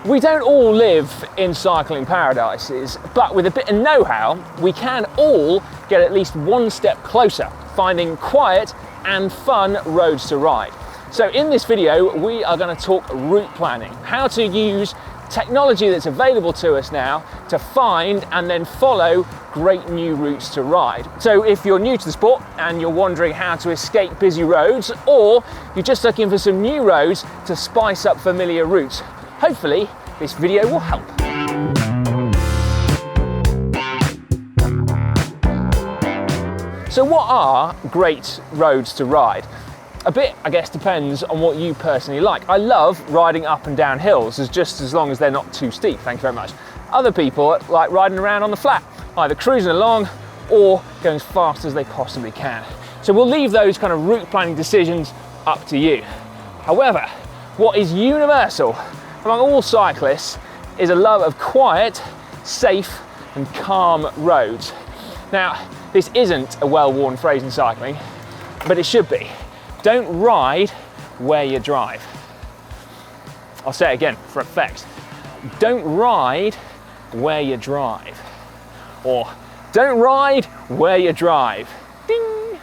We don't all live in cycling paradises, but with a bit of know-how, we can all get at least one step closer, finding quiet and fun roads to ride. So in this video, we are going to talk route planning, how to use technology that's available to us now to find and then follow great new routes to ride. So if you're new to the sport and you're wondering how to escape busy roads, or you're just looking for some new roads to spice up familiar routes, hopefully this video will help. So what are great roads to ride? A bit, I guess, depends on what you personally like. I love riding up and down hills, just as long as they're not too steep, thank you very much. Other people like riding around on the flat, either cruising along or going as fast as they possibly can. So we'll leave those kind of route planning decisions up to you. However, what is universal among all cyclists is a love of quiet, safe and calm roads. Now, this isn't a well-worn phrase in cycling, but it should be. Don't ride where you drive. I'll say it again for effect. Don't ride where you drive. Or don't ride where you drive. Ding!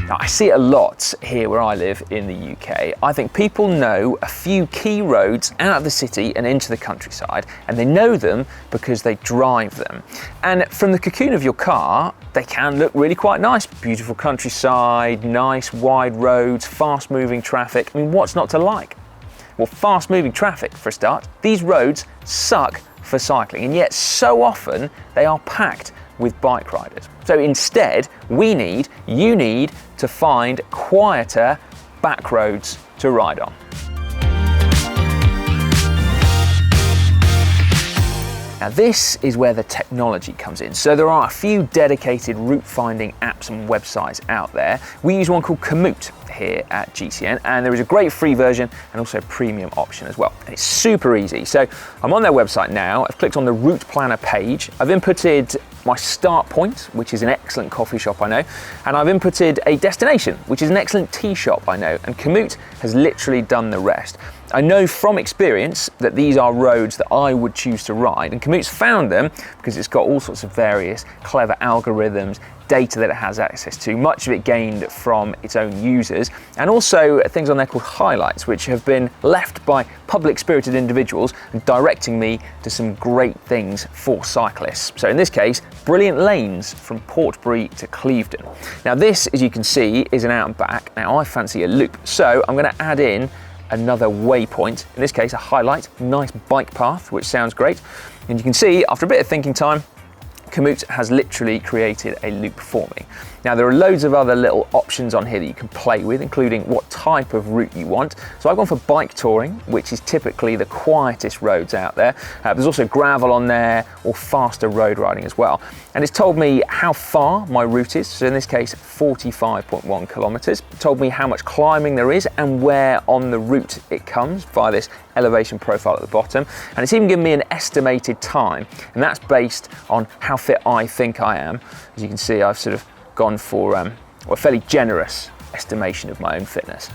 Now, I see it a lot here where I live in the UK. I think people know a few key roads out of the city and into the countryside, and they know them because they drive them. And from the cocoon of your car, they can look really quite nice. Beautiful countryside, nice wide roads, fast moving traffic. I mean, what's not to like? Well, fast moving traffic for a start. These roads suck for cycling, and yet so often they are packed with bike riders. So instead, you need to find quieter back roads to ride on. Now this is where the technology comes in. So there are a few dedicated route finding apps and websites out there. We use one called Kamut here at GCN, and there is a great free version and also a premium option as well. And it's super easy. So I'm on their website now. I've clicked on the route planner page. I've inputted my start point, which is an excellent coffee shop I know, and I've inputted a destination, which is an excellent tea shop I know, and Kamut has literally done the rest. I know from experience that these are roads that I would choose to ride, and Kamut's found them because it's got all sorts of various clever algorithms, data that it has access to, much of it gained from its own users, and also things on there called highlights, which have been left by public-spirited individuals directing me to some great things for cyclists. So in this case, brilliant lanes from Portbury to Clevedon. Now this, as you can see, is an out and back. Now I fancy a loop, so I'm going to add in another waypoint, in this case a highlight, nice bike path, which sounds great. And you can see, after a bit of thinking time, Kamut has literally created a loop for me. Now there are loads of other little options on here that you can play with, including what type of route you want. So I've gone for bike touring, which is typically the quietest roads out there. There's also gravel on there, or faster road riding as well. And it's told me how far my route is, so in this case 45.1 kilometers. It told me how much climbing there is and where on the route it comes via this elevation profile at the bottom. And it's even given me an estimated time, and that's based on how fit I think I am. As you can see, I've sort of gone for a fairly generous estimation of my own fitness.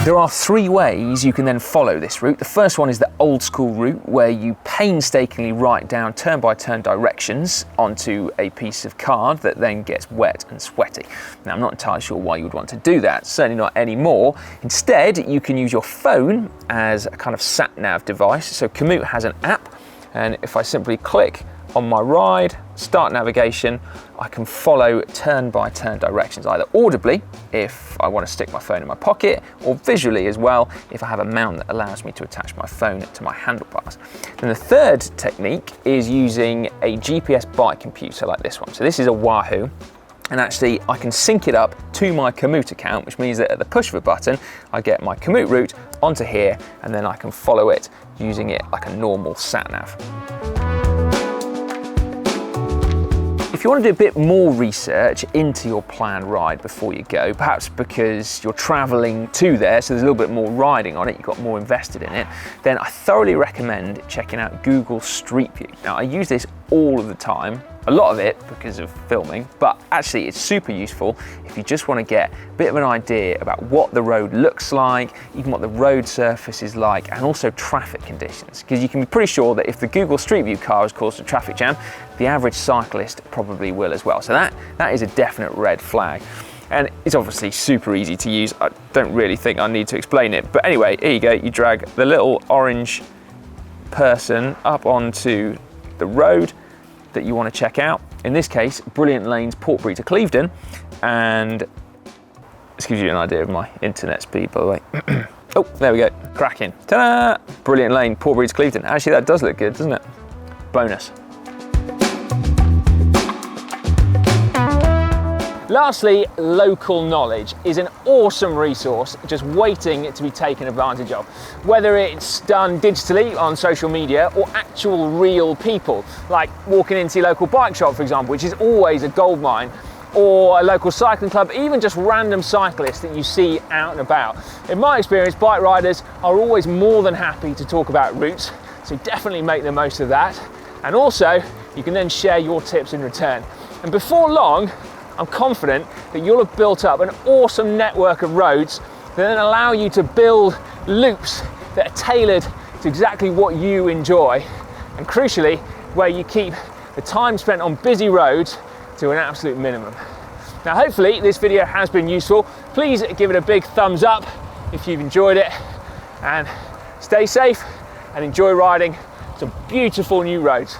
There are three ways you can then follow this route. The first one is the old school route, where you painstakingly write down turn by turn directions onto a piece of card that then gets wet and sweaty. Now I'm not entirely sure why you would want to do that, certainly not anymore. Instead, you can use your phone as a kind of sat-nav device. So Kamut has an app, and if I simply click on my ride, start navigation, I can follow turn by turn directions, either audibly if I want to stick my phone in my pocket, or visually as well if I have a mount that allows me to attach my phone to my handlebars. Then the third technique is using a GPS bike computer like this one. So this is a Wahoo, and actually I can sync it up to my Kamut account, which means that at the push of a button I get my Kamut route onto here, and then I can follow it using it like a normal sat-nav. If you want to do a bit more research into your planned ride before you go, perhaps because you're traveling to there, so there's a little bit more riding on it, you've got more invested in it, then I thoroughly recommend checking out Google Street View. Now, I use this all of the time a lot of it because of filming, but actually it's super useful if you just want to get a bit of an idea about what the road looks like, even what the road surface is like, and also traffic conditions. Because you can be pretty sure that if the Google Street View car has caused a traffic jam, the average cyclist probably will as well. So that is a definite red flag. And it's obviously super easy to use. I don't really think I need to explain it. But anyway, here you go. You drag the little orange person up onto the road that you want to check out. In this case, Brilliant Lanes, Portbury to Clevedon. And this gives you an idea of my internet speed, by the way. Oh, there we go. Cracking. Ta-da! Brilliant Lane, Portbury to Clevedon. Actually, that does look good, doesn't it? Bonus. Lastly, local knowledge is an awesome resource just waiting to be taken advantage of. Whether it's done digitally on social media or actual real people, like walking into your local bike shop, for example, which is always a goldmine, or a local cycling club, even just random cyclists that you see out and about. In my experience, bike riders are always more than happy to talk about routes, so definitely make the most of that. And also, you can then share your tips in return. And before long, I'm confident that you'll have built up an awesome network of roads that then allow you to build loops that are tailored to exactly what you enjoy, and crucially, where you keep the time spent on busy roads to an absolute minimum. Now, hopefully this video has been useful. Please give it a big thumbs up if you've enjoyed it, and stay safe and enjoy riding some beautiful new roads.